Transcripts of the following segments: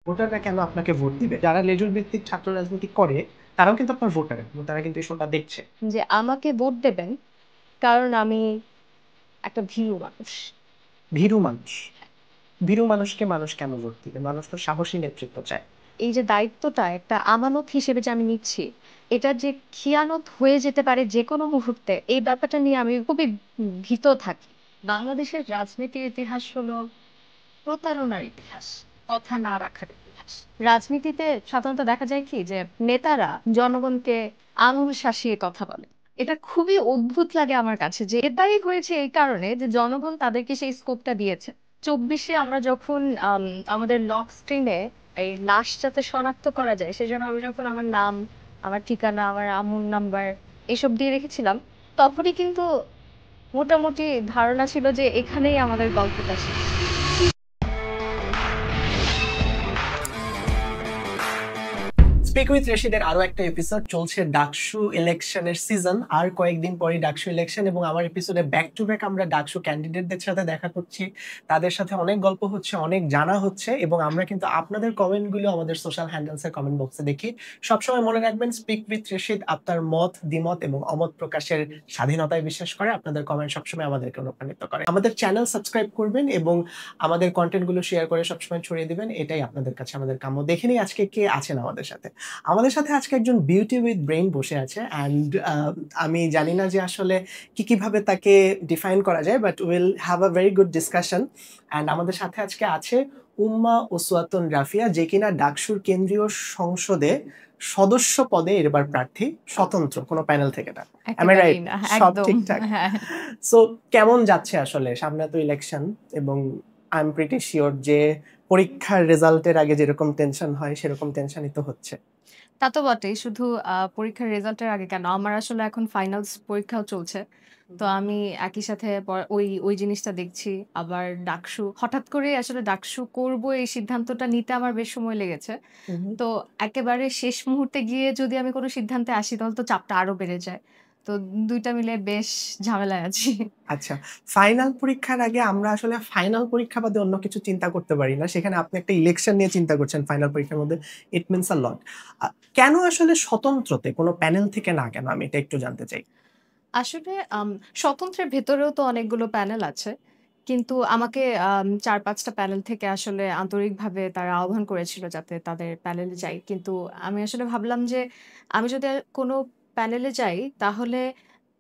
ভোটাররা কেন আপনাকে ভোট দিবে? যারা লেজুর ভিত্তিক ছাত্র রাজনীতি করে তারাও কিন্তু আপনার ভোটার এবং তারা কিন্তু এই শোটা দেখছে। যে আমাকে ভোট দেবেন কারণ আমি একটা ভীরু মানুষ। ভীরু মানুষ। ভীরু মানুষকে মানুষ কেন ভোট দিবে? মানুষ তো সাহসী নেতৃত্ব চায়। এই যে দায়িত্বটা একটা আমানত হিসেবে যে আমি নিচ্ছি, এটা যে খিয়ানত হয়ে যেতে পারে যেকোনো মুহূর্তে, এই ব্যাপারটা নিয়ে আমি খুবই ভীত থাকি। বাংলাদেশের রাজনীতির ইতিহাস হলো প্রতারণার ইতিহাস, কথা না রাখার ইতিহাস। রাজনীতিতে সাধারণত দেখা যায় কি যে নেতারা জনগণকে আঙুল শাসিয়ে কথা বলে। এটা খুবই অদ্ভুত লাগে আমার কাছে যে এটাই হয়েছে এই কারণে যে জনগণ তাদেরকে সেই স্কোপটা দিয়েছে। 24-এ আমরা যখন আমাদের লক স্ক্রিনে এই লাশ যাতে শনাক্ত করা যায় সেজন্য আমি যখন আমার নাম, আমার ঠিকানা, আমার আম্মুর নাম্বার এসব দিয়ে রেখেছিলাম, তখনই কিন্তু মোটামুটি ধারণা ছিল যে এখানেই আমাদের গল্পটা শেষ। স্পিক উইথ রশিদের আরো একটা এপিসোড চলছে। ডাকসু ইলেকশনের সিজন, আর কয়েকদিন পরে ডাকসু ইলেকশন, এবং আমার এপিসোডে ব্যাক টু ব্যাক আমরা ডাকসু ক্যান্ডিডেটদের সাথে দেখা করছি, তাদের সাথে অনেক গল্প হচ্ছে, অনেক জানা হচ্ছে, এবং আমরা কিন্তু আপনাদের কমেন্টগুলো আমাদের সোশ্যাল হ্যান্ডেলসের কমেন্ট বক্সে দেখি। সবসময় মনে রাখবেন, স্পিক উইথ রশিদ আপনার মত, দ্বিমত এবং অমত প্রকাশের স্বাধীনতায় বিশ্বাস করে। আপনাদের কমেন্ট সবসময় আমাদেরকে অনুপ্রাণিত করে। আমাদের চ্যানেল সাবস্ক্রাইব করবেন এবং আমাদের কন্টেন্টগুলো শেয়ার করে সবসময় ছড়িয়ে দিবেন, এটাই আপনাদের কাছে আমাদের কাম্য। দেখে নিই আজকে কে আছেন আমাদের সাথে। আমাদের সাথে আজকে একজন বিউটি উইথ ব্রেইন বসে আছে, অ্যান্ড আমি জানি না যে আসলে কিভাবে তাকে ডিফাইন করা যায়, but will have a very good discussion. And আমাদের সাথে আজকে আছে উম্মা ওসওয়াতুন রাফিয়া, যে কিনা ডাকসুর কেন্দ্রীয় সংসদে সদস্য পদে এবার প্রার্থী, স্বতন্ত্র, কোনো প্যানেল থেকে না। Am I একেবারেই right? না, সব একদম। ঠিকঠাক। হ্যাঁ। সো কেমন যাচ্ছে আসলে? সামনে তো ইলেকশন, এবং আই এম প্রিটি শিওর যে পরীক্ষার রেজাল্টের আগে যেরকম টেনশন হয় সেরকম টেনশনই তো হচ্ছে। তা তো বটেই। শুধু পরীক্ষার রেজাল্টের আগে কেন, আমার আসলে এখন ফাইনালস পরীক্ষাও চলছে। তো আমি একই সাথে ওই জিনিসটা দেখছি। আবার ডাকসু হঠাৎ করেই আসলে ডাকসু করব এই সিদ্ধান্তটা নিতে আমার বেশ সময় লেগেছে। তো একেবারে শেষ মুহূর্তে গিয়ে যদি আমি কোনো সিদ্ধান্তে আসি তাহলে তো চাপটা আরো বেড়ে যায়। তো ২ টা মিলে বেশ ঝামেলায় আছি। আচ্ছা, ফাইনাল পরীক্ষার আগে আমরা আসলে ফাইনাল পরীক্ষা বাদে অন্য কিছু চিন্তা করতে পারি না। সেখানে আপনি একটা ইলেকশন নিয়ে চিন্তা করছেন ফাইনাল পরীক্ষার মধ্যে। ইট মিনস আ লট। কেন আসলে স্বতন্ত্রতে, কোনো প্যানেল থেকে না কেন? আমি এটা একটু জানতে চাই। আসলে স্বতন্ত্রের ভেতরেও তো অনেকগুলো প্যানেল আছে। কিন্তু আমাকে ৪-৫ টা প্যানেল থেকে আসলে আন্তরিকভাবে তারা আহ্বান করেছিল যাতে তাদের প্যানেলে যাই। কিন্তু আমি আসলে ভাবলাম যে আমি যদি কোনো প্যানেলে যাই তাহলে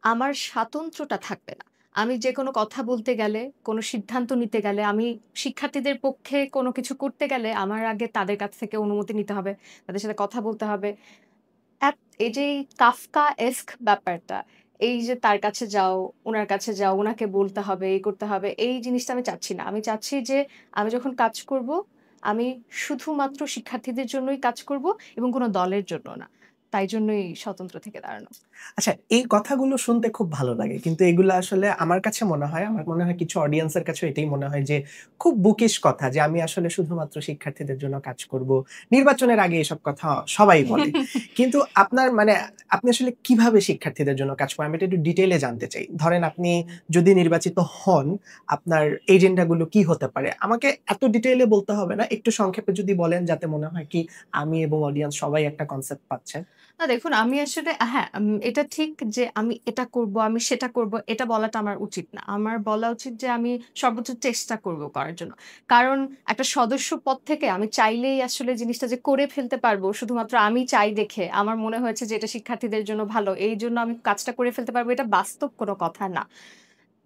আমার স্বাতন্ত্র্যটা থাকবে না। আমি যেকোনো কথা বলতে গেলে, কোনো সিদ্ধান্ত নিতে গেলে, আমি শিক্ষার্থীদের পক্ষে কোনো কিছু করতে গেলে আমার আগে তাদের কাছ থেকে অনুমতি নিতে হবে। তাদের সাথে কথা বলতে হবে। এত এই যে কাফকাএস্ক ব্যাপারটা, এই যে তার কাছে যাও, উনার কাছে যাও, উনাকে বলতে হবে, এই করতে হবে, এই জিনিসটা আমি চাচ্ছি না। আমি চাচ্ছি যে আমি যখন কাজ করব, আমি শুধুমাত্র শিক্ষার্থীদের জন্যই কাজ করব এবং কোন দলের জন্য না। তাই জন্যই স্বতন্ত্র থেকে দাঁড়ানো। আচ্ছা, এই কথাগুলো শুনতে খুব ভালো লাগে। কিন্তু এগুলো আসলে আমার কাছে মনে হয়, আমার মনে হয় কিছু অডিয়েন্সের কাছেও এটাই মনে হয় যে খুব বুকিশ কথা, যে আমি আসলে শুধুমাত্র শিক্ষার্থীদের জন্য কাজ করব। নির্বাচনের আগে এসব কথা সবাই বলে। কিন্তু আপনার মানে আপনি আসলে কিভাবে শিক্ষার্থীদের জন্য কাজ করেন? আমি এটা একটু ডিটেইলে জানতে চাই। ধরেন আপনি যদি নির্বাচিত হন, আপনার এজেন্ডা গুলো কি হতে পারে? আমাকে এত ডিটেইলে বলতে হবে না। একটু সংক্ষেপে যদি বলেন, যাতে মনে হয় কি আমি এবং অডিয়েন্স সবাই একটা কনসেপ্ট পাচ্ছে। না দেখুন, আমি আসলে হ্যাঁ, এটা ঠিক যে আমি এটা করব, আমি সেটা করব, এটা বলাটা আমার উচিত না। আমার বলা উচিত যে আমি সর্বোচ্চ চেষ্টা করব করার জন্য। কারণ একটা সদস্য পদ থেকে আমি চাইলেই আসলে জিনিসটা যে করে ফেলতে পারবো, শুধুমাত্র আমি চাই দেখে আমার মনে হয়েছে যে এটা শিক্ষার্থীদের জন্য ভালো। এইজন্য আমি কাজটা করে ফেলতে পারবো, এটা বাস্তব কোনো কথা না।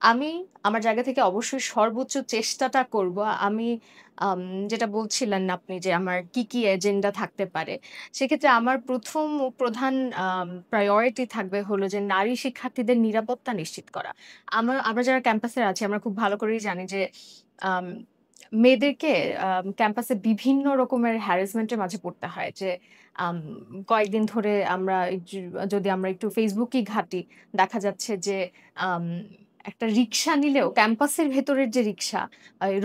আমি আমার জায়গা থেকে অবশ্যই সর্বোচ্চ চেষ্টাটা করব। আমি আম যেটা বলছিলেন আপনি যে আমার কি এজেন্ডা থাকতে পারে। সেক্ষেত্রে আমার ১ম ও প্রধান প্রায়োরিটি থাকবে হলো যে নারী শিক্ষার্থীদের নিরাপত্তা নিশ্চিত করা। আমরা যারা ক্যাম্পাসে আছি আমরা খুব ভালো করেই জানি যে আম মেয়েদেরকে ক্যাম্পাসে বিভিন্ন রকমের হ্যারাসমেন্ট এর মাঝে পড়তে হয়। যে আম কয়েকদিন ধরে আমরা যদি আমরা একটু Facebook-ই ঘাঁটি, দেখা যাচ্ছে যে আম একটা রিক্সা নিলেও ক্যাম্পাসের ভেতরের যে রিক্সা,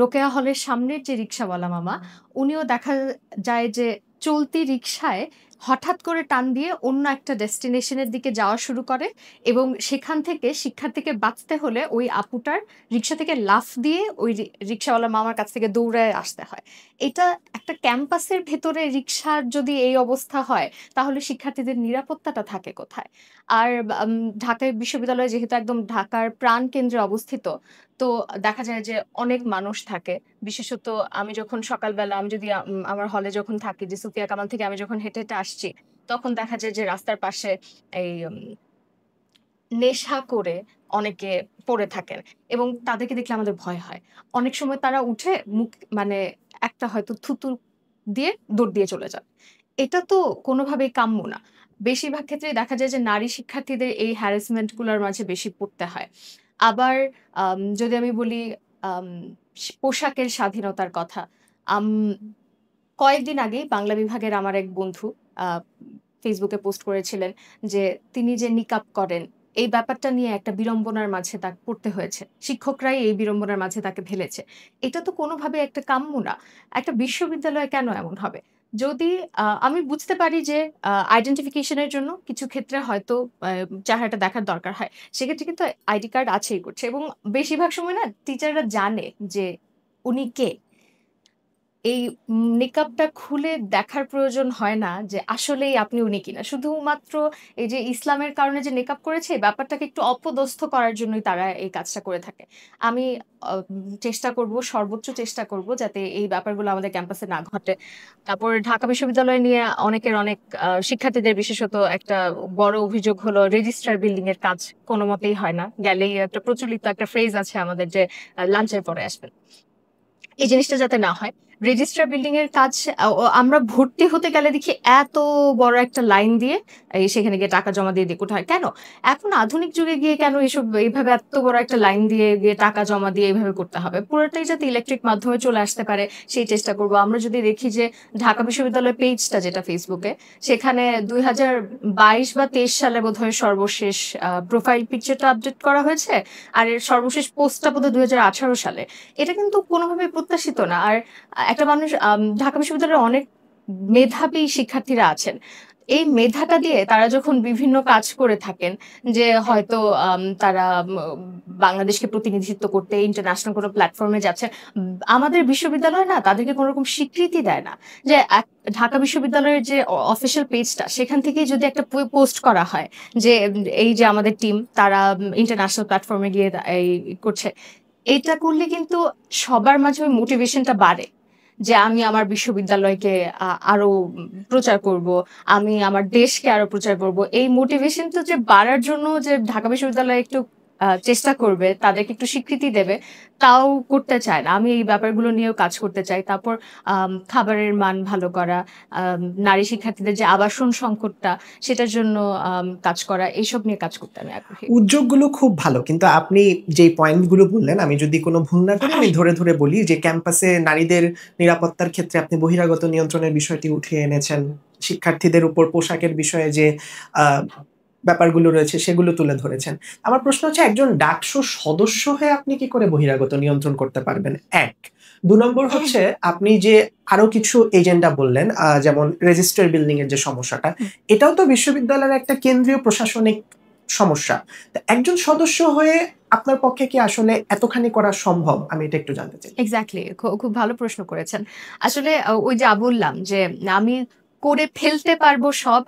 রোকেয়া হলের সামনের যে রিক্শাওয়ালা মামা, উনিও দেখা যায় যে চলতি রিক্সায় হঠাৎ করে টান দিয়ে অন্য একটা ডেস্টিনেশনের দিকে যাওয়া শুরু করে এবং সেখান থেকে শিক্ষার্থীকে বাঁচতে হলে ওই আপুটার রিক্সা থেকে লাফ দিয়ে ওই রিক্সাওয়ালা মামার কাছ থেকে দৌড়ায় আসতে হয়। এটা একটা ক্যাম্পাসের ভেতরে রিক্সার যদি এই অবস্থা হয় তাহলে শিক্ষার্থীদের নিরাপত্তাটা থাকে কোথায়? আর ঢাকা বিশ্ববিদ্যালয় যেহেতু একদম ঢাকার প্রাণকেন্দ্রে অবস্থিত, তো দেখা যায় যে অনেক মানুষ থাকে। বিশেষত আমি যখন সকালবেলা আমি যদি আমার হলে যখন থাকি, যে সুফিয়া কামাল থেকে আমি যখন হেঁটে, হেঁটে আসছি, তখন দেখা যায় যে রাস্তার পাশে এই নেশা করে অনেকে পড়ে থাকেন এবং তাদেরকে দেখলে আমাদের ভয় হয়। অনেক সময় তারা উঠে মুখ মানে একটা হয়তো থুতু দিয়ে দৌড় দিয়ে চলে যান। এটা তো কোনোভাবেই কাম্য না। বেশিরভাগ ক্ষেত্রেই দেখা যায় যে নারী শিক্ষার্থীদের এই হ্যারাসমেন্ট গুলার মাঝে বেশি পড়তে হয়। আবার যদি আমি বলি আম পোশাকের স্বাধীনতার কথা। আম কয়েকদিন আগেই বাংলা বিভাগের আমার এক বন্ধু আ ফেসবুকে পোস্ট করেছিলেন যে তিনি যে নিকাব করেন, এই ব্যাপারটা নিয়ে একটা বিড়ম্বনার মাঝে তাকে পড়তে হয়েছে। শিক্ষকরাই এই বিড়ম্বনার মাঝে তাকে ফেলেছে। এটা তো কোনোভাবে একটা কাম্য না। একটা বিশ্ববিদ্যালয়ে কেন এমন হবে? যদি আমি বুঝতে পারি যে আইডেন্টিফিকেশন এর জন্য কিছু ক্ষেত্রে হয়তো আ চেহারাটা দেখার দরকার হয়। সেক্ষেত্রে কিন্তু আইডি কার্ড আছেই করছে এবং বেশিরভাগ সময় না টিচাররা জানে যে উনি কে? এই নিকাবটা খুলে দেখার প্রয়োজন হয় না যে আসলেই আপনি উনি কিনা। শুধুমাত্র এই যে ইসলামের কারণে যে নিকাব করেছে, এই ব্যাপারটাকে একটু অপদস্থ করার জন্যই তারা এই কাজটা করে থাকে। আমি চেষ্টা করব, সর্বোচ্চ চেষ্টা করব যাতে এই ব্যাপারগুলো আমাদের ক্যাম্পাসে না ঘটে। তারপর ঢাকা বিশ্ববিদ্যালয় নিয়ে অনেকের অনেক শিক্ষার্থীদের বিশেষত একটা বড় অভিযোগ হলো রেজিস্ট্রার বিল্ডিং এর কাজ কোনমতেই হয় না। গেলেই একটা প্রচলিত একটা ফ্রেজ আছে আমাদের যে লাঞ্চের পরে আসবেন। এই জিনিসটা যাতে না হয়। রেজিস্ট্রার বিল্ডিং এর কাজ আমরা ভর্তি হতে গেলে দেখি এত বড় একটা লাইন দিয়ে সেখানে গিয়ে টাকা জমা দিয়ে দিয়ে কোথায় কেন? এখন আধুনিক যুগে গিয়ে কেন এসব এইভাবে এত বড় একটা লাইন দিয়ে গিয়ে টাকা জমা দিয়ে এভাবে করতে হবে? পুরোটাই যাতে ইলেকট্রিক মাধ্যমে চলে আসতে পারে সেই চেষ্টা করব। আমরা যদি দেখি যে ঢাকা বিশ্ববিদ্যালয়ের পেজটা যেটা ফেসবুকে, সেখানে ২০২২ বা ২৩ সালে বোধহয় সর্বশেষ প্রোফাইল পিকচারটা আপডেট করা হয়েছে। আর এর সর্বশেষ পোস্টটা বোধহয় ২০১৮ সালে। এটা কিন্তু কোনোভাবেই প্রত্যাশিত না। আর একটা মানুষ ঢাকা বিশ্ববিদ্যালয়ের অনেক মেধাবী শিক্ষার্থীরা আছেন। এই মেধাটা দিয়ে তারা যখন বিভিন্ন কাজ করে থাকেন, যে হয়তো তারা বাংলাদেশকে প্রতিনিধিত্ব করতে ইন্টারন্যাশনাল কোনো প্ল্যাটফর্মে যাচ্ছেন। আমাদের বিশ্ববিদ্যালয় না তাদেরকে কোনো রকম স্বীকৃতি দেয় না। যে ঢাকা বিশ্ববিদ্যালয়ের যে অফিসিয়াল পেজটা, সেখান থেকেই যদি একটা পোস্ট করা হয় যে এই যে আমাদের টিম তারা ইন্টারন্যাশনাল প্ল্যাটফর্মে গিয়ে এই করছে। এটা করলে কিন্তু সবার মাঝে ওই মোটিভেশনটা বাড়ে। যে আমি আমার বিশ্ববিদ্যালয়কে আরো প্রচার করব। আমি আমার দেশকে আরো প্রচার করব। এই মোটিভেশনটা যে বাড়ার জন্য যে ঢাকা বিশ্ববিদ্যালয় একটু চেষ্টা করবে, তাদেরকে একটু স্বীকৃতি দেবে, তাও করতে চায় না। আমি এই ব্যাপারগুলো নিয়েও কাজ করতে চাই। তারপর খাবারের মান ভালো করা, নারী শিক্ষার্থীদের যে আবাসন সংকটটা, সেটার জন্য কাজ করা, এসব নিয়ে কাজ করতে আমি আগ্রহী। উদ্যোগগুলো খুব ভালো, কিন্তু আপনি যেই পয়েন্টগুলো বললেন, আমি যদি কোনো ভুল না করি আমি ধরে ধরে বলি যে ক্যাম্পাসে নারীদের নিরাপত্তার ক্ষেত্রে আপনি বহিরাগত নিয়ন্ত্রণের বিষয়টি উঠিয়ে এনেছেন, শিক্ষার্থীদের উপর পোশাকের বিষয়ে যে ব্যাপারগুলো রয়েছে সেগুলো তুলে ধরেছেন। আমার প্রশ্ন হচ্ছে, একজন ডাকসু সদস্য হয়ে আপনি কি করে বহিরাগত নিয়ন্ত্রণ করতে পারবেন? এক। ২ নম্বর হচ্ছে, আপনি যে আরো কিছু এজেন্ডা বললেন, যেমন রেজিস্ট্রার বিল্ডিং এর যে সমস্যাটা, এটাও তো বিশ্ববিদ্যালয়ের একটা কেন্দ্রীয় প্রশাসনিক সমস্যা। একজন সদস্য হয়ে আপনার পক্ষে কি আসলে এতখানি করা সম্ভব? আমি এটা একটু জানতে চাই। এক্সাক্টলি, খুব ভালো প্রশ্ন করেছেন। আসলে ওই যে বললাম যে আমি করে ফেলতে পারবো সব,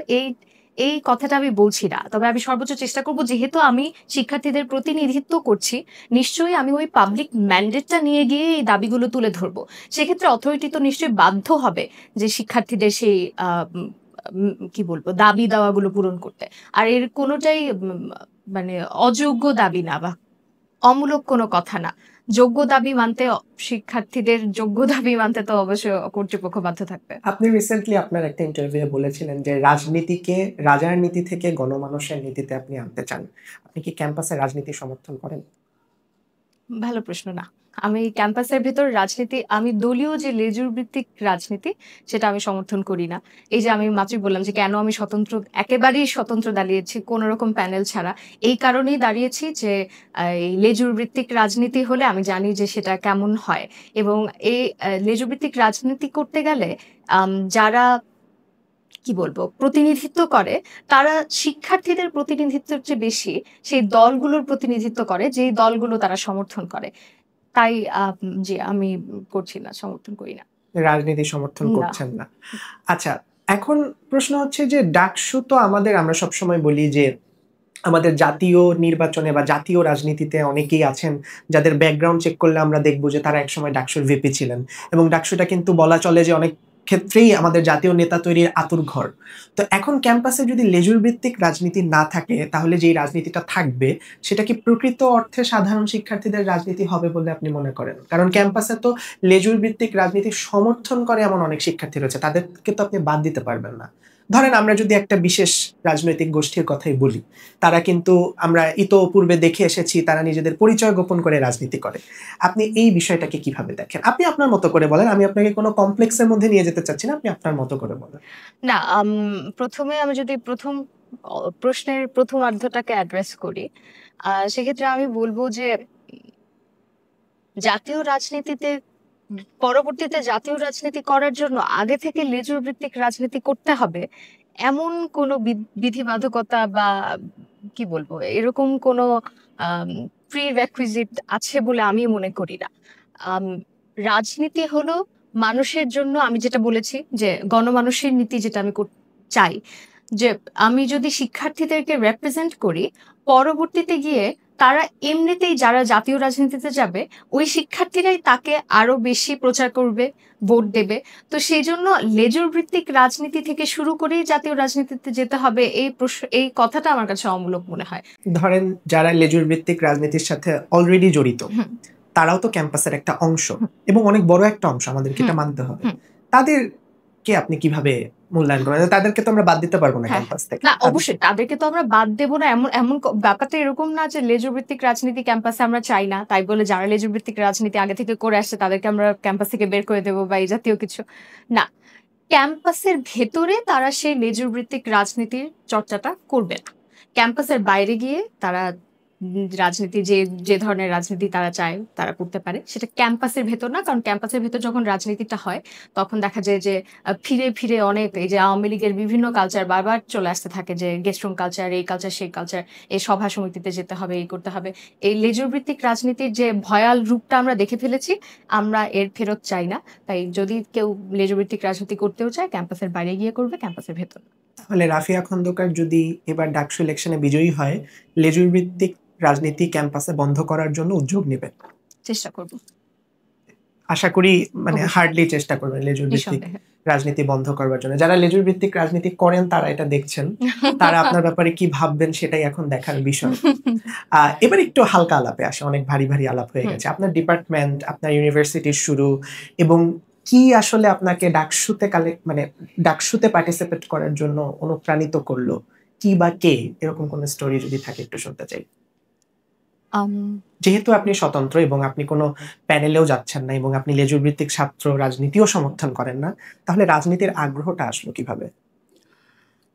এই কথাটা আমি বলছি না। তবে আমি সর্বোচ্চ চেষ্টা করব, যেহেতু আমি শিক্ষার্থীদের প্রতিনিধিত্ব করছি, নিশ্চয়ই আমি ওই পাবলিক ম্যান্ডেটটা নিয়ে গিয়ে এই দাবিগুলো তুলে ধরবো। সেক্ষেত্রে অথরিটি তো নিশ্চয়ই বাধ্য হবে যে শিক্ষার্থীদের সেই কি বলবো দাবি দাওয়াগুলো পূরণ করতে। আর এর কোনোটাই মানে অযোগ্য দাবি না বা অমূলক কোনো কথা না। যোগ্য দাবি মানতে শিক্ষার্থীদের যোগ্য দাবি মানতে তো অবশ্যই কর্তৃপক্ষ বাধ্য থাকবে। আপনি রিসেন্টলি আপনার একটা ইন্টারভিউ বলেছিলেন যে রাজনীতিকে রাজার নীতি থেকে গণমানুষের নীতিতে আপনি আনতে চান। আপনি কি ক্যাম্পাসে রাজনীতি সমর্থন করেন? ভালো প্রশ্ন না। আমি ক্যাম্পাসের ভেতর রাজনীতি, আমি দলীয় যে লেজুর ভিত্তিক রাজনীতি, সেটা আমি সমর্থন করি না। এই যে আমি মাত্রই বললাম যে কেন আমি একেবারেই স্বতন্ত্র দাঁড়িয়েছি কোন রকম প্যানেল ছাড়া। এই কারণেই দাঁড়িয়েছি যে এই লেজুর ভিত্তিক রাজনীতি হলে আমি জানি যে সেটা কেমন হয় এবং এই লেজুর ভিত্তিক রাজনীতি করতে গেলে যারা কি বলবো প্রতিনিধিত্ব করে, তারা শিক্ষার্থীদের প্রতিনিধিত্বের চেয়ে বেশি সেই দলগুলোর প্রতিনিধিত্ব করে যেই দলগুলো তারা সমর্থন করে। তাই জি আমি করছি না, সমর্থন করি না। রাজনীতি সমর্থন না। করছেন না। আচ্ছা, এখন প্রশ্ন হচ্ছে যে ডাকসু তো আমরা সবসময় বলি যে আমাদের জাতীয় নির্বাচনে বা জাতীয় রাজনীতিতে অনেকেই আছেন যাদের ব্যাকগ্রাউন্ড চেক করলে আমরা দেখব যে তারা একসময় ডাকসুর ভিপি ছিলেন, এবং ডাকসুটা কিন্তু বলা চলে যে অনেক ক্ষেত্রেই আমাদের জাতীয় নেতা তৈরির আঁতুড়ঘর। তো এখন ক্যাম্পাসে যদি লেজুর ভিত্তিক রাজনীতি না থাকে, তাহলে যেই রাজনীতিটা থাকবে সেটা কি প্রকৃত অর্থে সাধারণ শিক্ষার্থীদের রাজনীতি হবে বলে আপনি মনে করেন? কারণ ক্যাম্পাসে তো লেজুর ভিত্তিক রাজনীতি সমর্থন করে এমন অনেক শিক্ষার্থী রয়েছে, তাদেরকে তো আপনি বাদ দিতে পারবেন না। ধরেন আমরা যদি একটা বিশেষ রাজনৈতিক গোষ্ঠীর কথাই বলি, তারা কিন্তু আমরা ইতোপূর্বে দেখে এসেছি তারা নিজেদের পরিচয় গোপন করে রাজনীতি করে। আপনি এই বিষয়টাকে কিভাবে দেখেন? আপনি আপনার মতো করে বলেন, আমি আপনাকে কোনো কমপ্লেক্সের মধ্যে নিয়ে যেতে চাচ্ছি না, আপনি আপনার মতো করে বলেন। না, প্রথমে আমি যদি প্রশ্নের প্রথমার্ধটাকে অ্যাড্রেস করি, সেক্ষেত্রে আমি বলবো যে জাতীয় রাজনীতিতে পরবর্তীতে জাতীয় রাজনীতি করার জন্য আগে থেকে লেজুর ভিত্তিক রাজনীতি করতে হবে এমন কোনো বিধিবাধকতা বা কি বলবো এরকম কোনো প্রি রেকুইজিট আছে বলে আমি মনে করি না। আম, রাজনীতি হলো মানুষের জন্য, আমি যেটা বলেছি যে গণমানুষের নীতি, যেটা আমি চাই যে আমি যদি শিক্ষার্থীদেরকে রেপ্রেজেন্ট করি, পরবর্তীতে গিয়ে তারা এমনিতেই যারা জাতীয় রাজনীতিতে যাবে ওই শিক্ষার্থীরাই তাকে আরো বেশি প্রচার করবে, ভোট দেবে। তো সেই জন্য লেজুর ভিত্তিক রাজনীতি থেকে শুরু করেই জাতীয় রাজনীতিতে যেতে হবে, এই কথাটা আমার কাছে অমূলক মনে হয়। ধরেন যারা লেজুর ভিত্তিক রাজনীতির সাথে অলরেডি জড়িত, হুম, তারাও তো ক্যাম্পাসের একটা অংশ, এবং অনেক বড় একটা অংশ, আমাদেরকে এটা মানতে হবে। তাদেরকে আপনি কিভাবে মূল্যায়ন করেন? তাদেরকে তো আমরা বাদ দিতে পারবো না হ্যাঁ, ক্যাম্পাস থেকে। না অবশ্যই তাদেরকে তো আমরা বাদ দেবো না, এমন এমন ব্যাপারটা এরকম না যে লেজুর ভিত্তিক রাজনীতি ক্যাম্পাসে আমরা চাই না তাই বলে যারা লেজুর ভিত্তিক রাজনীতি আগে থেকে করে আসছে তাদেরকে আমরা ক্যাম্পাস থেকে বের করে দেবো বা এই জাতীয় কিছু না। ক্যাম্পাসের ভেতরে তারা সেই লেজুর ভিত্তিক রাজনীতির চর্চাটা করবে না। ক্যাম্পাসের বাইরে গিয়ে তারা রাজনীতি যে যে ধরনের রাজনীতি তারা চায় তারা করতে পারে, সেটা ক্যাম্পাসের ভেতর না। কারণ ক্যাম্পাসের ভেতর যখন রাজনীতিটা হয় তখন দেখা যায় যে ফিরে ফিরে অনেক এই যে আওয়ামী লীগের বিভিন্ন কালচার বারবার চলে আসতে থাকে, যে গেস্ট রুম কালচার, এই কালচার সেই কালচার, এই সভা সমিতিতে যেতে হবে, এই করতে হবে। এই লেজুর ভিত্তিক রাজনীতির যে ভয়াল রূপটা আমরা দেখে ফেলেছি, আমরা এর ফেরত চাই না। তাই যদি কেউ লেজুর ভিত্তিক রাজনীতি করতেও চায় ক্যাম্পাসের বাইরে গিয়ে করবে, ক্যাম্পাসের ভেতর। তাহলে রাফিয়া খন্দকার যদি এবার ডাকসু ইলেকশনে বিজয়ী হয়, লেজুর ভিত্তিক রাজনীতি ক্যাম্পাসে বন্ধ করার জন্য উদ্যোগ নেবেন? চেষ্টা করব, আশা করি, মানে অবশ্যই। হার্ডলি চেষ্টা করবেন লেজুর ভিত্তিক নিঃসন্দেহে। রাজনীতি বন্ধ করবার জন্য। যারা লেজুর ভিত্তিক রাজনীতি করেন তারা এটা দেখছেন, তারা আপনার ব্যাপারে কি ভাববেন সেটাই এখন দেখার বিষয়। এবার একটু হালকা আলাপে আসে, অনেক ভারী ভারী আলাপ হয়ে গেছে। আপনার ডিপার্টমেন্ট, আপনার ইউনিভার্সিটির শুরু, এবং কি আসলে আপনাকে ডাকসুতে পার্টিসিপেট করার জন্য অনুপ্রাণিত করলো, কি বা কে, এরকম কোন স্টোরি যদি থাকে একটু শুনতে চাই। যেহেতু আপনি স্বতন্ত্র এবং আপনি কোনো প্যানেলেও যাচ্ছেন না, এবং আপনি লেজুর ভিত্তিক ছাত্র রাজনীতিও সমর্থন করেন না, তাহলে রাজনীতির আগ্রহটা আসলো কিভাবে?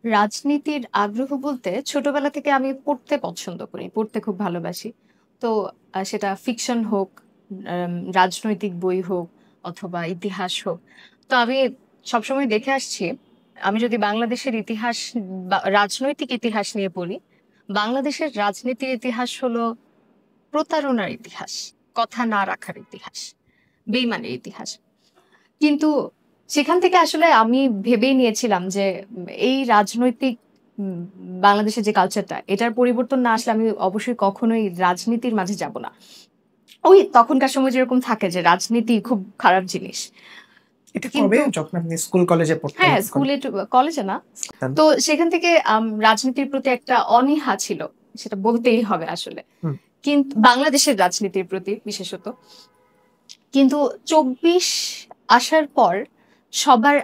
রাজনীতির আগ্রহ বলতে ছোটবেলা থেকে আমি পড়তে পছন্দ করি, পড়তে খুব ভালোবাসি। তো সেটা ফিকশন হোক, রাজনৈতিক বই হোক অথবা ইতিহাস হোক। তো আমি সবসময় দেখে আসছি, আমি যদি বাংলাদেশের ইতিহাস বা রাজনৈতিক ইতিহাস নিয়ে পড়ি, বাংলাদেশের রাজনীতির ইতিহাস হলো প্রতারণার ইতিহাস, কথা না রাখার ইতিহাস, বেইমানের ইতিহাস। কিন্তু সেখান থেকে আসলে আমি ভেবেই নিয়েছিলাম যে এই রাজনৈতিক উম, বাংলাদেশের যে কালচারটা, এটার পরিবর্তন না আসলে আমি অবশ্যই কখনোই রাজনীতির মাঝে যাব না। ওই তখনকার সময় যেরকম থাকে যে রাজনীতি খুব খারাপ জিনিস, এটা কবে, কিন্তু যখন আপনি স্কুল কলেজে পড়তেন? হ্যাঁ স্কুলে কলেজে না। তো সেখান থেকে রাজনীতির প্রতি একটা অনীহা ছিল, সেটা বলতেই হবে আসলে। কিন্তু বাংলাদেশের রাজনীতির প্রতি বিশেষত। কিন্তু ২৪ আসার পর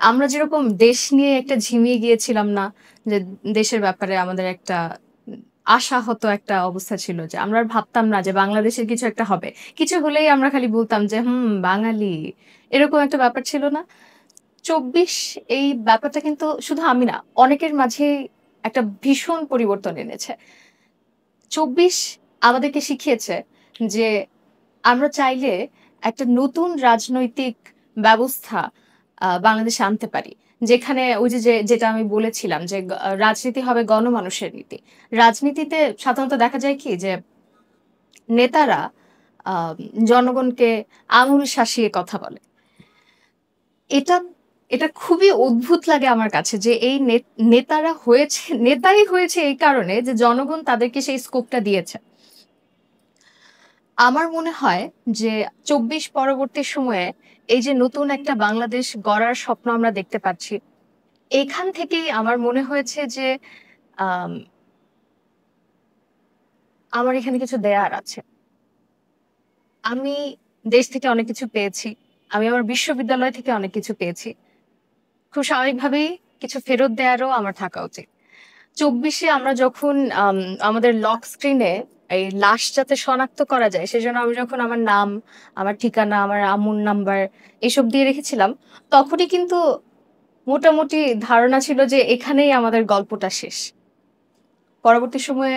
আমরা যেরকম দেশ নিয়ে একটা ঝিমিয়ে গিয়েছিলাম না, যে দেশের ব্যাপারে আমাদের একটা আশাহত একটা অবস্থা ছিল, যে আমরা আর ভাবতাম না যে বাংলাদেশের কিছু একটা হবে। কিছু হলেই আমরা খালি বলতাম যে বাঙালি, এরকম একটা ব্যাপার ছিল না। ২৪ এই ব্যাপারটা কিন্তু শুধু আমি না, অনেকের মাঝে একটা ভীষণ পরিবর্তন এনেছে। ২৪ আমাদেরকে শিখিয়েছে যে আমরা চাইলে একটা নতুন রাজনৈতিক ব্যবস্থা বাংলাদেশে আনতে পারি, যেখানে ওই যেটা আমি বলেছিলাম যে রাজনীতি হবে গণমানুষের নীতি। রাজনীতিতে সাধারণত দেখা যায় কি যে নেতারা আ জনগণকে আঙুল শাসিয়ে কথা বলে। এটা এটা খুবই অদ্ভুত লাগে আমার কাছে যে এই নেতাই হয়েছে এই কারণে যে জনগণ তাদেরকে সেই স্কোপটা দিয়েছে। আমার মনে হয় যে ২৪ পরবর্তী সময়ে এই যে নতুন একটা বাংলাদেশ গড়ার স্বপ্ন আমরা দেখতে পাচ্ছি, এখান থেকেই আমার মনে হয়েছে যে আম আমার এখানে কিছু দেয়ার আছে। আমি দেশ থেকে অনেক কিছু পেয়েছি। আমি আমার বিশ্ববিদ্যালয় থেকে অনেক কিছু পেয়েছি। খুব স্বাভাবিকভাবেই কিছু ফেরত দেয়ারও আমার থাকা উচিত। ২৪ এ আমরা যখন আমাদের লক স্ক্রিনে এই লাশ যাতে শনাক্ত করা যায়, সেজন্য আমি যখন আমার নাম, আমার ঠিকানা, আমার আম্মুর নাম্বার এসব দিয়ে রেখেছিলাম, তখনই কিন্তু মোটামুটি ধারণা ছিল যে এখানেই আমাদের গল্পটা শেষ। পরবর্তী সময়ে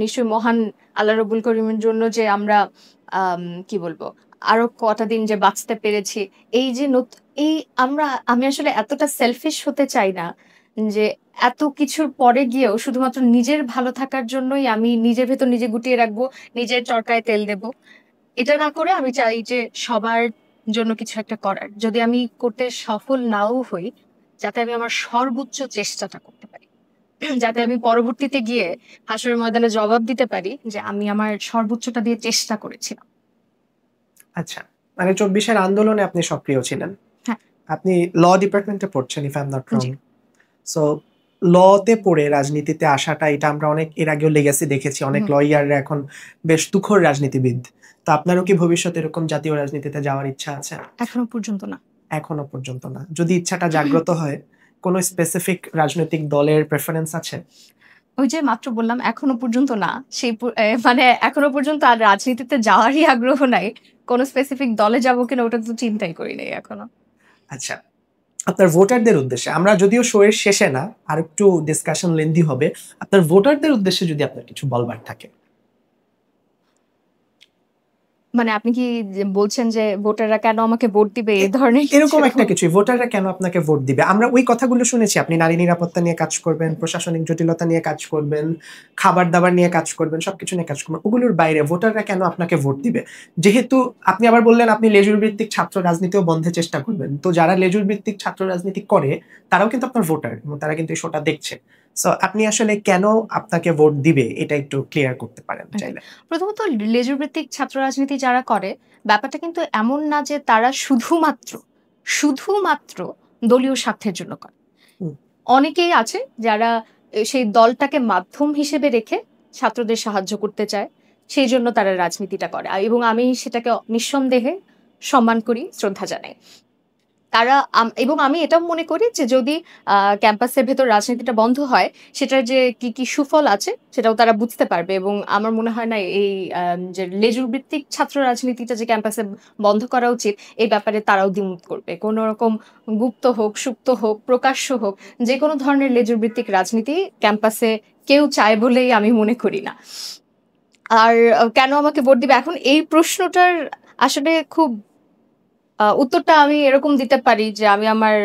নিশ্চয়ই মহান আল্লাহ রাব্বুল করিমের জন্য যে আমরা কি বলবো? আরো কটা দিন যে বাঁচতে পেরেছি। এই যে এই আমি আসলে এতটা সেলফিশ হতে চাই না যে এত কিছুর পরে গিয়েও শুধুমাত্র নিজের ভালো থাকার জন্যই আমি নিজের ভেতর নিজে গুটিয়ে রাখবো, নিজের চরকায় তেল দেবো। এটা না করে আমি চাই যে সবার জন্য কিছু একটা করার। যদি আমি করতে সফল নাও হই, যাতে আমি আমার সর্বোচ্চ চেষ্টাটা করতে পারি। যাতে আমি পরবর্তীতে গিয়ে হাসরের ময়দানে জবাব দিতে পারি যে আমি আমার সর্বোচ্চটা দিয়ে চেষ্টা করেছিলাম। আচ্ছা, মানে ২৪-এর আন্দোলনে আপনি সক্রিয় ছিলেন। হ্যাঁ। আপনি ল ডিপার্টমেন্টে পড়ছেন, if I am not wrong. জি। সো লতে পড়ে রাজনীতিতে আসাটা, এটা আমরা অনেক এর আগেও লেগেসি দেখেছি। অনেক হুম। লয়াররা এখন বেশ তুখোড় রাজনীতিবিদ। তো আপনারও কি ভবিষ্যতে এরকম জাতীয় রাজনীতিতে যাওয়ার ইচ্ছা আছে? এখনো পর্যন্ত না। এখনো পর্যন্ত না। যদি ইচ্ছাটা জাগ্রত হয়, কোনো স্পেসিফিক রাজনৈতিক দলের প্রেফারেন্স আছে? ওই যে মাত্র বললাম এখনো পর্যন্ত না। সেই মানে এখনো পর্যন্ত আর রাজনীতিতে যাওয়ারই আগ্রহ নাই। কোন স্পেসিফিক দলে যাবো কিনা ওটা তো চিন্তাই করি নাই এখনো। আচ্ছা, আপনার ভোটারদের উদ্দেশ্যে, আমরা যদিও শো এর শেষে না, আরেকটু ডিসকাশন লেন্দি হবে। আপনার ভোটারদের উদ্দেশ্যে যদি আপনার কিছু বলবার থাকে। মানে আপনি কি বলছেন যে ভোটাররা কেন আমাকে ভোট দিবে এই ধরনের এরকম কিছু? একটা কিছুই, ভোটাররা কেন আপনাকে ভোট দিবে? আমরা ওই কথাগুলো শুনেছি, আপনি নারী নিরাপত্তা নিয়ে কাজ করবেন, প্রশাসনিক জটিলতা নিয়ে কাজ করবেন, খাবার-দাবার নিয়ে কাজ করবেন, সবকিছু নিয়ে কাজ করবেন। ওগুলোর বাইরে ভোটাররা কেন আপনাকে ভোট দিবে? যেহেতু আপনি আবার বললেন আপনি লেজুর ভিত্তিক ছাত্র রাজনীতিও বন্ধের চেষ্টা করবেন। তো যারা লেজুর ভিত্তিক ছাত্র রাজনীতি করে, তারাও কিন্তু আপনার ভোটার এবং তারা কিন্তু এই শোটা দেখছে। সো আপনি আসলে কেন আপনাকে ভোট দিবে, এটা একটু ক্লিয়ার করতে পারেন ওকে। চাইলে। প্রথমত লেজুর ভিত্তিক ছাত্র রাজনীতি যারা করে, ব্যাপারটা কিন্তু এমন না যে তারা শুধুমাত্র দলীয় স্বার্থের জন্য করে। হুম। অনেকেই আছে যারা সেই দলটাকে মাধ্যম হিসেবে রেখে ছাত্রদের সাহায্য করতে চায়। সেইজন্য তারা রাজনীতিটা করে। এবং আমি সেটাকে নিঃসন্দেহে সম্মান করি, শ্রদ্ধা জানাই। তারা এবং আমি এটাও মনে করি যে যদি ক্যাম্পাসের ভেতর রাজনীতিটা বন্ধ হয়, সেটার যে কি সুফল আছে সেটাও তারা বুঝতে পারবে এবং আমার মনে হয় না এই যে লেজুর ভিত্তিক ছাত্র রাজনীতিটা যে ক্যাম্পাসে বন্ধ করা উচিত, এই ব্যাপারে তারাও দ্বিমত করবে। কোন রকম গুপ্ত হোক, সুপ্ত হোক, প্রকাশ্য হোক, যেকোনো ধরনের লেজুর ভিত্তিক রাজনীতি ক্যাম্পাসে কেউ চায় বলেই আমি মনে করি না। আর কেন আমাকে ভোট দিবে? এখন এই প্রশ্নটার আসলে খুব উত্তরটা আমি এরকম দিতে পারি যে আমি আমার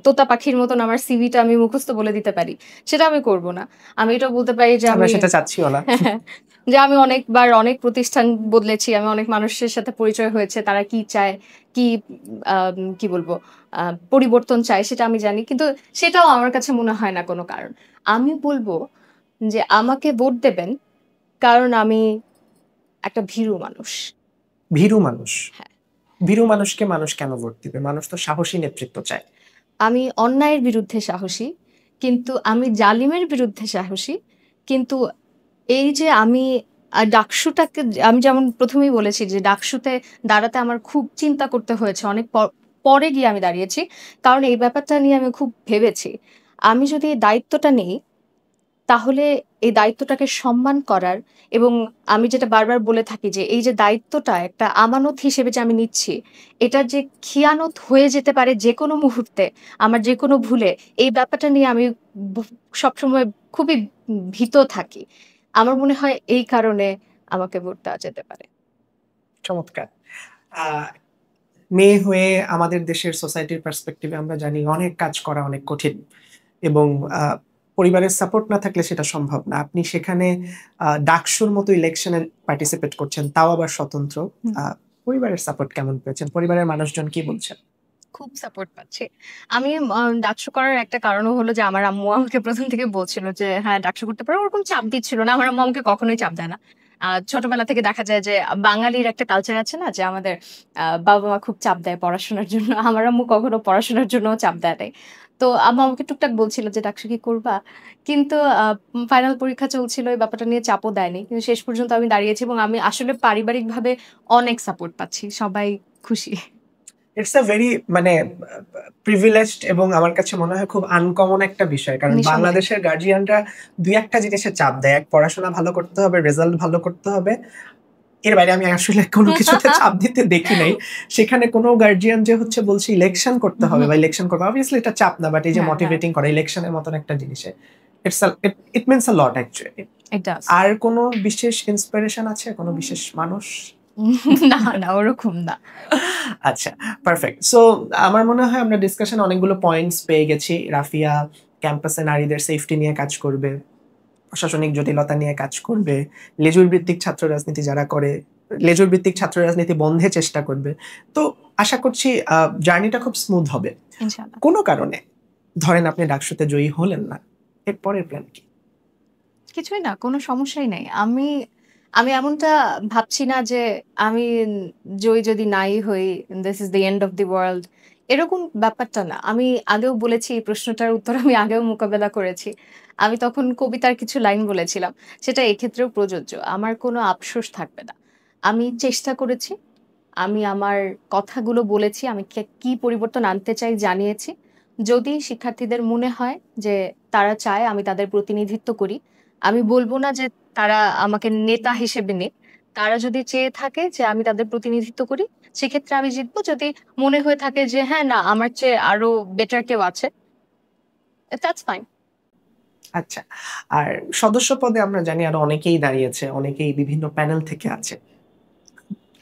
তোতা পাখির মতন আমার সিভিটা আমি মুখস্থ বলে দিতে পারি। সেটা আমি করব না। আমি এটা বলতে পারি যে আমরা সেটা চাচ্ছিও না। যে আমি অনেকবার অনেক প্রতিষ্ঠান বদলেছি। আমি অনেক মানুষের সাথে পরিচয় হয়েছে। তারা কি চায়, কি কি বলবো? আ পরিবর্তন চায় সেটা আমি জানি। কিন্তু সেটাও আমার কাছে মনে হয় না কোনো কারণ। আমি বলব যে আমাকে ভোট দেবেন কারণ আমি একটা ভীরু মানুষ। ভীরু মানুষ? হ্যাঁ। ভীরু মানুষকে মানুষ কেন ভোট দিবে? মানুষ তো সাহসী নেতৃত্ব চায়। আমি অন্যায়ের বিরুদ্ধে সাহসী। কিন্তু আমি জালিমের বিরুদ্ধে সাহসী। কিন্তু এই যে আমি ডাকসুটাকে আমি যেমন ১ম এই বলেছি যে ডাকসুতে দাঁড়াতে আমার খুব চিন্তা করতে হয়েছে। অনেক পরে গিয়ে আমি দাঁড়িয়েছি। কারণ এই ব্যাপারটা নিয়ে আমি খুব ভেবেছি। আমি যদি এই দায়িত্বটা নেই তাহলে এই দায়িত্বটাকে সম্মান করার এবং আমি যেটা বারবার বলে থাকি যে এই যে দায়িত্বটা একটা আমানত হিসেবে যে আমি নিচ্ছি, এটার যে খিয়ানত হয়ে যেতে পারে যেকোনো মুহূর্তে, আমার যেকোনো ভুলে, এই ব্যাপারটা নিয়ে আমি ব সবসময় খুবই ভীত থাকি। আমার মনে হয় এই কারণে আমাকে ভোট দেওয়া যেতে পারে। চমৎকার! আ মেয়ে হয়ে আমাদের দেশের সোসাইটির পার্সপেক্টিভে আমরা জানি অনেক কাজ করা অনেক কঠিন, এবং পরিবারের সাপোর্ট না থাকলে সেটা সম্ভব না। আপনি সেখানে ডাকসুর মতো ইলেকশনে পার্টিসিপেট করছেন, তাও আবার স্বতন্ত্র। পরিবারের সাপোর্ট কেমন পেয়েছেন? পরিবারের মানুষজন কি বলছেন? খুব সাপোর্ট পাচ্ছি। আমি ডাকসু করার একটা কারণও হলো যে আমার আম্মু আমাকে প্রথম থেকে বলছিল যে হ্যাঁ ডাকসু করতে পারো, ওরকম চাপ দিচ্ছিল না। আমার আম্মু আমাকে কখনোই চাপ দেয় না। ছোটবেলা থেকে দেখা যায় যে বাঙালির একটা কালচার আছে না, যে আমাদের বাবা মা খুব চাপ দেয় পড়াশোনার জন্য। আমার আম্মু কখনো পড়াশোনার জন্য চাপ দেয় নাই। তো আম্মু আমাকে টুকটাক বলছিল যে ডাকসু কি করবা, কিন্তু ফাইনাল পরীক্ষা চলছিল, এই ব্যাপারটা নিয়ে চাপও দেয়নি। কিন্তু শেষ পর্যন্ত আমি দাঁড়িয়েছি এবং আমি আসলে পারিবারিকভাবে অনেক সাপোর্ট পাচ্ছি, সবাই খুশি। ইটস আ ভেরি মানে প্রিভিলেজড, এবং আমার কাছে মনে হয় খুব আনকমন একটা বিষয়, কারণ নিঃসন্দেহে। বাংলাদেশের গার্জিয়ানরা দুই একটা জিনিসে চাপ দেয়, এক পড়াশোনা ভালো করতে হবে, রেজাল্ট ভালো করতে হবে। এর বাইরে আমি আসলে কোনো কিছুতে চাপ দিতে দেখি নাই। সেখানে কোনো গার্জিয়ান যে হচ্ছে বলছে ইলেকশন করতে হবে বা ইলেকশন করবে, অবভিয়াসলি এটা চাপ না, বাট এই যে হ্যাঁ, মোটিভেটিং করে ইলেকশনের মতন একটা জিনিসে, it means a lot actually. It does. আর কোনো বিশেষ ইন্সপিরেশন আছে, কোনো বিশেষ মানুষ? না, না ওরকম না। আচ্ছা, পারফেক্ট। সো আমার মনে হয় আমরা ডিসকাশন অনেকগুলো পয়েন্টস পেয়ে গেছি। রাফিয়া ক্যাম্পাসে নারীদের সেফটি নিয়ে কাজ করবে, প্রশাসনিক জটিলতা নিয়ে কাজ করবে, লেজুর ভিত্তিক ছাত্র রাজনীতি যারা করে, লেজুর ভিত্তিক ছাত্র রাজনীতি বন্ধে চেষ্টা করবে। তো আশা করছি জার্নিটা খুব স্মুথ হবে। ইনশাআল্লাহ। কোনো কারণে ধরেন আপনি ডাকসুতে জয়ী হলেন না, এর পরের প্ল্যান কি? কিছুই না, কোনো সমস্যাই নাই। আমি এমনটা ভাবছি না যে আমি জয়ী যদি নাই হই, this is the end of the world, এরকম ব্যাপারটা না। আমি আগেও বলেছি, এই প্রশ্নটার উত্তর আমি আগেও মোকাবেলা করেছি। আমি তখন কবিতার কিছু লাইন বলেছিলাম। সেটা এক্ষেত্রেও প্রযোজ্য। আমার কোনো আফসোস থাকবে না। আমি চেষ্টা করেছি। আমি আমার কথাগুলো বলেছি। আমি কি পরিবর্তন আনতে চাই জানিয়েছি। যদি শিক্ষার্থীদের মনে হয় যে তারা চায় আমি তাদের প্রতিনিধিত্ব করি, আমি বলব না যে তারা আমাকে নেতা হিসেবে নিক। তারা যদি চেয়ে থাকে যে আমি তাদের প্রতিনিধিত্ব করি, সেক্ষেত্রে আমি জিতবো। যদি মনে হয়ে থাকে যে হ্যাঁ, না আমার চেয়ে আরো বেটার কেউ আছে, that's fine. আচ্ছা, আর সদস্য পদে আমরা জানি আরো অনেকেই দাঁড়িয়েছে, অনেকেই বিভিন্ন প্যানেল থেকে আছে।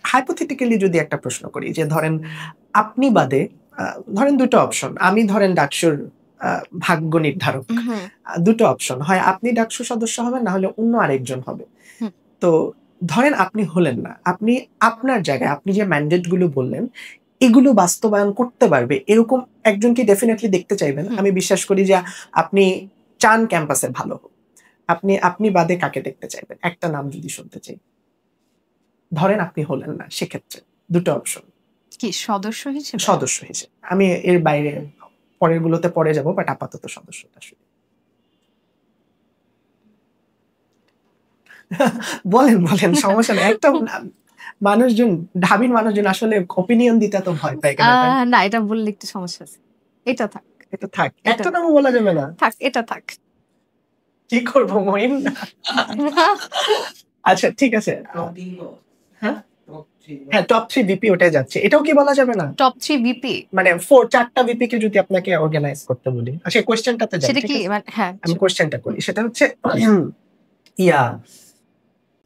হাইপোথেটিক্যালি যদি একটা প্রশ্ন করি যে ধরেন আপনি বাদে ধরেন দুটো অপশন, আমি ধরেন ডাকসুর ভাগ্য নির্ধারক, হুম, দুটো অপশন, হয় আপনি ডাকসু সদস্য হবেন, না হলে অন্য আরেকজন হবে। হুম। তো ধরেন আপনি হলেন না, আপনি আপনার জায়গায় আপনি যে ম্যান্ডেট গুলো বললেন এগুলো বাস্তবায়ন করতে পারবে এরকম একজনকে ডেফিনেটলি দেখতে চাইবেন। আমি বিশ্বাস করি যে আপনি চান ক্যাম্পাসে ভালো হোক। আপনি আপনি বাদে কাকে দেখতে চাইবেন? একটা নাম যদি শুনতে চাই। ধরেন আপনি হলেন না, সেক্ষেত্রে দুটো অপশন। কি সদস্য হিসেবে? সদস্য হিসেবে, আমি এর বাইরে পরের গুলোতে পরে যাব, বাট আপাতত সদস্যটা শুনি। বলেন বলেন, সমস্যা নেই। একটা মানুষজন, ঢাবির মানুষজন আসলে অপিনিয়ন দিতে তো ভয় পায় কেন? না, এটা বললে একটু সমস্যা আছে। এটা থাক, এটা থাক, এটা একটা নামও বলা যাবে না? থাক, এটা থাক। কি করবো মহিন? আচ্ছা ঠিক আছে, হ্যাঁ হ্যাঁ, টপ 3 ভিপি ওটাই যাচ্ছে, এটাও কি বলা যাবে না? Top 3 VP? মানে 4টা ভিপি কে যদি আপনাকে অর্গানাইজ করতে বলি, আচ্ছা কোশ্চেনটাতে যাই। সেটা ঠিক কি আছে, মানে হ্যাঁ, আমি কোশ্চেনটা করি, সেটা হচ্ছে ইয়া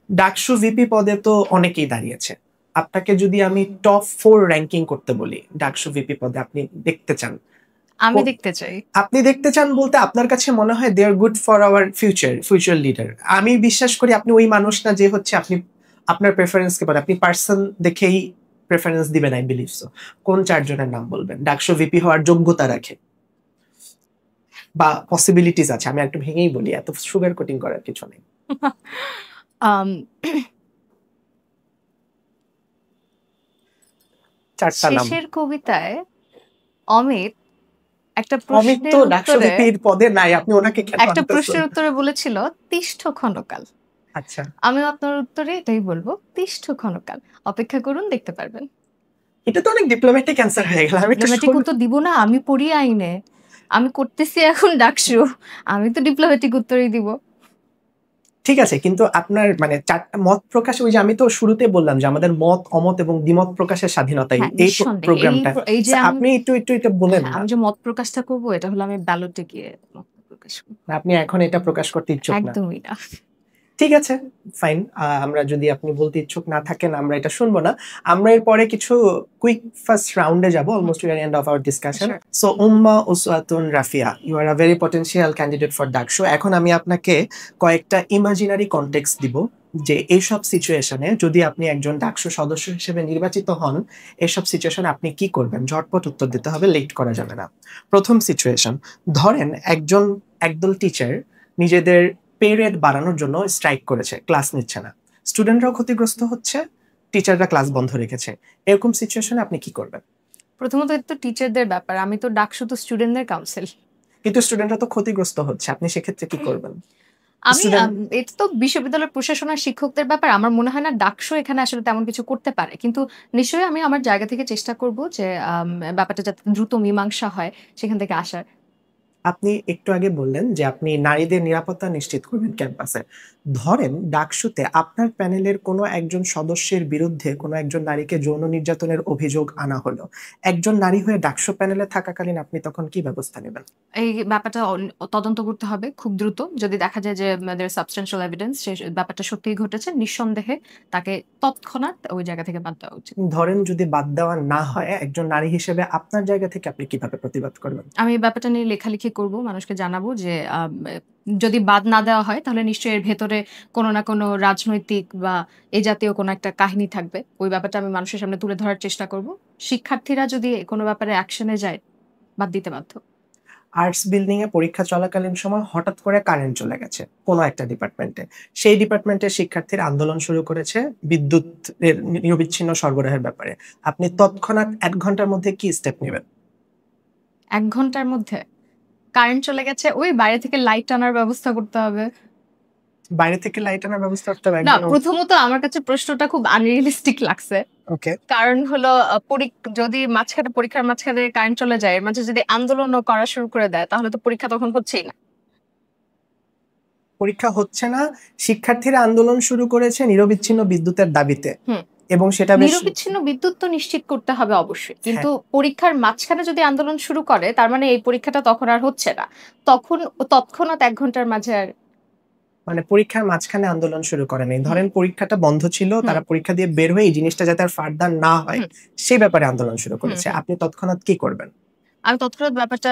ডাকসু ভিপি পদে তো অনেকেই দাঁড়িয়েছে, আপনাকে যদি আমি টপ 4 র্যাঙ্কিং করতে বলি ডাকসু ভিপি পদে আপনি দেখতে চান, আমি দেখতে চাই। আপনি দেখতে চান বলতে আপনার কাছে মনে হয় they are good for our future leader. আমি বিশ্বাস করি আপনি ওই মানুষ না যে হচ্ছে আপনি আপনার প্রেফারেন্স কে পরে আপনি পার্সন দেখেই প্রেফারেন্স দিবেন, আই বিলিভ সো। কোন 4 জনের নাম বলবেন ডাকসু ভিপি হওয়ার যোগ্যতা রাখে বা পসিবিলিটিস আছে? আমি একটু ভেঙেই বলি, এত সুগার কোটিং করার কিছু নেই। আম 4টা নাম। শেষের কবিতায় অমিত একটা অমিত তো প্রশ্নের ডাকসু উত্তরে ভিপির পদে নাই, আপনি ওনাকে কেন একটা আনতেছেন? প্রশ্নের উত্তরে বলেছিল তিষ্ঠ ক্ষণকাল। আচ্ছা, আমিও আপনার উত্তরে এটাই বলবো, তিষ্ঠ ক্ষণকাল। অপেক্ষা করুন, দেখতে পারবেন। এটা তো অনেক ডিপ্লোম্যাটিক অ্যান্সার হয়ে গেল। আমি একটু ডিপ্লোম্যাটিক উত্তর দিব না, আমি পড়ি আইনে, আমি করতেছি এখন ডাকসু, আমি তো ডিপ্লোম্যাটিক উত্তরই দিব। ঠিক আছে, কিন্তু আপনার মানে 4টা মত প্রকাশ, ওই যে আমি তো শুরুতে বললাম যে আমাদের মত অমত এবং দ্বিমত প্রকাশের স্বাধীনতাই হ্যাঁ, এই নিঃসন্দেহে। প্রোগ্রামটা। এই যে আপনি একটু এটা বলেন হ্যাঁ, না, আমি যে মত প্রকাশটা করব এটা হলো আমি ব্যালটে গিয়ে মত প্রকাশ করব। আপনি এখন এটা প্রকাশ করতে ইচ্ছুক না? একদমই না। ঠিক আছে, ফাইন। আমরা যদি আপনি বলতে ইচ্ছুক না থাকেন আমরা এটা শুনবো না। আমরা এরপরে কিছু কুইক ফার্স্ট রাউন্ডে যাব, almost we are end of our discussion. Sure. So Umma Uswatun Rafia, you are a very potential candidate for DUCSU. এখন আমি আপনাকে কয়েকটা ইমাজিনারি কনটেক্সট দিব যে এইসব সিচুয়েশনে যদি আপনি একজন ডাকসু সদস্য হিসেবে নির্বাচিত হন, এসব সিচুয়েশনে আপনি কি করবেন। ঝটপট উত্তর দিতে হবে, লেট করা যাবে না। প্রথম সিচুয়েশন, ধরেন একদল টিচার নিজেদের পে রেট বাড়ানোর জন্য স্ট্রাইক করেছে, ক্লাস নিচ্ছে না, স্টুডেন্টরাও ক্ষতিগ্রস্ত হচ্ছে, টিচাররা ক্লাস বন্ধ রেখেছে। এরকম সিচুয়েশনে আপনি কি করবেন? প্রথমত এটা তো টিচারদের ব্যাপার, আমি তো ডাকসু তো স্টুডেন্টদের কাউন্সিল। কিন্তু স্টুডেন্টরা তো ক্ষতিগ্রস্ত হচ্ছে, আপনি সেক্ষেত্রে কি করবেন? আমি স্টুডেন্ট এটা তো বিশ্ববিদ্যালয়ের প্রশাসন আর শিক্ষকদের ব্যাপার। আমার মনে হয় না ডাকসু এখানে আসলে তেমন কিছু করতে পারে। কিন্তু নিশ্চয়ই আমি আমার জায়গা থেকে চেষ্টা করব যে ব্যাপারটা যাতে দ্রুত মীমাংসা হয় সেখান থেকে আসার। আপনি একটু আগে বললেন যে আপনি নারীদের নিরাপত্তা নিশ্চিত করবেন ক্যাম্পাসে। ধরেন ডাকসুতে আপনার প্যানেলের কোনো একজন সদস্যের বিরুদ্ধে কোনো একজন নারীকে যৌন নির্যাতনের অভিযোগ আনা হলো। একজন নারী হয়ে ডাকসু প্যানেলে থাকাকালীন আপনি তখন কি ব্যবস্থা নেবেন? এই ব্যাপারটা তদন্ত করতে হবে খুব দ্রুত। যদি দেখা যায় যে there is substantial evidence সে ব্যাপারটা সত্যিই ঘটেছে, নিঃসন্দেহে তাকে তৎক্ষণাৎ ওই জায়গা থেকে বাদ দেওয়া উচিত। ধরেন যদি বাদ দেওয়া না হয়, একজন নারী হিসেবে আপনার জায়গা থেকে আপনি কিভাবে প্রতিবাদ করবেন? আমি এই ব্যাপারটা নিয়ে লেখালেখি করব। মানুষকে জানাবো যে যদি বাদ না দেওয়া হয় তাহলে নিশ্চয়ই এর ভেতরে কোনো না কোনো রাজনৈতিক বা এই জাতীয় কোনো একটা কাহিনী থাকবে। ওই ব্যাপারটা আমি মানুষের সামনে তুলে ধরার চেষ্টা করব। শিক্ষার্থীরা যদি কোনো ব্যাপারে অ্যাকশন এ যায়, বাদ দিতে বাধ্য। আর্টস বিল্ডিং এ পরীক্ষা চলাকালীন সময় হঠাৎ করে কারেন্ট চলে গেছে কোনো একটা ডিপার্টমেন্টে। সেই ডিপার্টমেন্টের শিক্ষার্থীরা আন্দোলন শুরু করেছে বিদ্যুতের নিরবিচ্ছিন্ন সরবরাহের ব্যাপারে। আপনি তৎক্ষণাৎ ১ ঘন্টার মধ্যে কি স্টেপ নিবেন? ১ ঘন্টার মধ্যে কারেন্ট চলে গেছে, ওই বাইরে থেকে লাইট আনার ব্যবস্থা করতে হবে। বাইরে থেকে লাইট আনার ব্যবস্থা করতে হবে না, একদম। প্রথমত আমার কাছে প্রশ্নটা খুব আনরিয়ালিস্টিক লাগছে। ওকে। কারণ হলো যদি পরীক্ষার মাঝখানে কারেন্ট চলে যায়, এর মাঝে যদি আন্দোলনও করা শুরু করে দেয়, তাহলে তো পরীক্ষা তখন হচ্ছেই না। পরীক্ষা হচ্ছে না, শিক্ষার্থীরা আন্দোলন শুরু করেছে নিরবিচ্ছিন্ন বিদ্যুতের দাবিতে। হুম। এবং সেটা বেশ নিরবিচ্ছিন্ন বিদ্যুৎ তো নিশ্চিত করতে হবে অবশ্যই। হ্যাঁ। কিন্তু পরীক্ষার মাঝখানে যদি আন্দোলন শুরু করে, তার মানে এই পরীক্ষাটা তখন আর হচ্ছে না। তখন তৎক্ষণাৎ ১ ঘন্টার মাঝে আর মানে পরীক্ষার মাঝখানে আন্দোলন শুরু করে নাই। ধরেন পরীক্ষাটা বন্ধ ছিল, হুম। তারা পরীক্ষা দিয়ে বের হয়ে এই জিনিসটা যাতে আর ফার্দার না হয় হুম। সেই ব্যাপারে আন্দোলন শুরু করেছে। হুম। আপনি তৎক্ষণাৎ কি করবেন? আমি তৎক্ষণাৎ ব্যাপারটা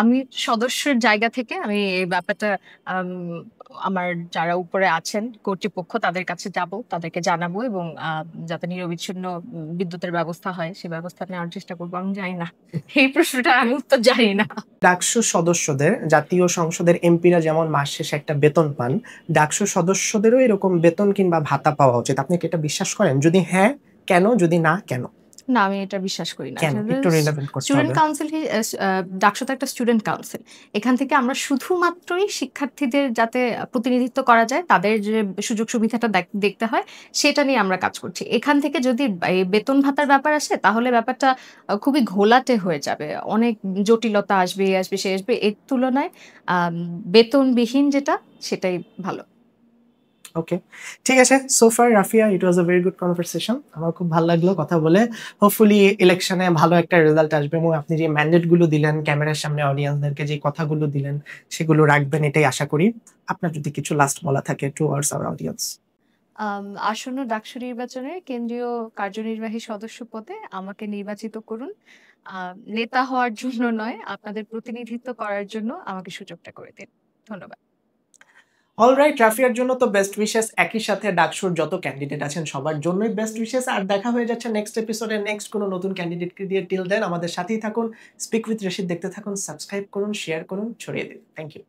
আমি সদস্যের জায়গা থেকে আমি এই ব্যাপারটা আম আমার যারা উপরে আছেন কর্তৃপক্ষ তাদের কাছে যাব, তাদেরকে জানাবো এবং যাতে নিরবিচ্ছিন্ন বিদ্যুতের ব্যবস্থা হয় সে ব্যবস্থা নেওয়ার চেষ্টা করব। আমি জানি না। এই প্রশ্নটার আমি উত্তর জানি না। ডাকসু সদস্যদের, জাতীয় সংসদের এমপিরা যেমন মাস শেষে একটা বেতন পান, ডাকসু সদস্যদেরও এরকম বেতন কিংবা ভাতা পাওয়া উচিত। আপনি কি এটা বিশ্বাস করেন? যদি হ্যাঁ, কেন? যদি না, কেন? না, আমি এটা বিশ্বাস করি না। কেন? একটু রিলেভেন্ট করতে স্টুডেন্ট হবে। কাউন্সিল ডাকসু তো একটা স্টুডেন্ট কাউন্সিল। এখান থেকে আমরা শুধুমাত্রই শিক্ষার্থীদের যাতে প্রতিনিধিত্ব করা যায়, তাদের যে সুযোগ সুবিধাটা দেখতে হয়, সেটা নিয়ে আমরা কাজ করছি। এখান থেকে যদি এই বেতন ভাতার ব্যাপার আসে, তাহলে ব্যাপারটা খুবই ঘোলাটে হয়ে যাবে। অনেক জটিলতা আসবে, এ আসবে, সে আসবে। এর তুলনায় আম বেতনবিহীন যেটা, সেটাই ভালো। ওকে। ঠিক আছে। So far Rafia, it was a very good conversation. আমার খুব ভালো লাগলো কথা বলে। হোপফুলি ইলেকশনে ভালো একটা রেজাল্ট আসবে এবং আপনি যে ম্যান্ডেট গুলো দিলেন, ক্যামেরার সামনে অডিয়েন্সদেরকে যে কথাগুলো দিলেন, সেগুলো রাখবেন এটাই আশা করি। আপনার যদি কিছু লাস্ট বলা থাকে টুয়ার্ডস আওয়ার অডিয়েন্স। আসন্ন ডাকসু নির্বাচনে কেন্দ্রীয় কার্যনির্বাহী সদস্য পদে আমাকে নির্বাচিত করুন। আ নেতা হওয়ার জন্য নয়, আপনাদের প্রতিনিধিত্ব করার জন্য আমাকে সুযোগটা করে দিন। ধন্যবাদ। অলরাইট, রাফিয়ার জন্য তো বেস্ট উইশেস। একই সাথে ডাকসুর যত ক্যান্ডিডেট আছেন সবার জন্যই বেস্ট উইশেস। আর দেখা হয়ে যাচ্ছে নেক্সট এপিসোডে নেক্সট কোনো নতুন ক্যান্ডিডেটকে দিয়ে। টিল দেন আমাদের সাথেই থাকুন। স্পিক উইথ রশিদ দেখতে থাকুন, সাবস্ক্রাইব করুন, শেয়ার করুন, ছড়িয়ে দিন। Thank you.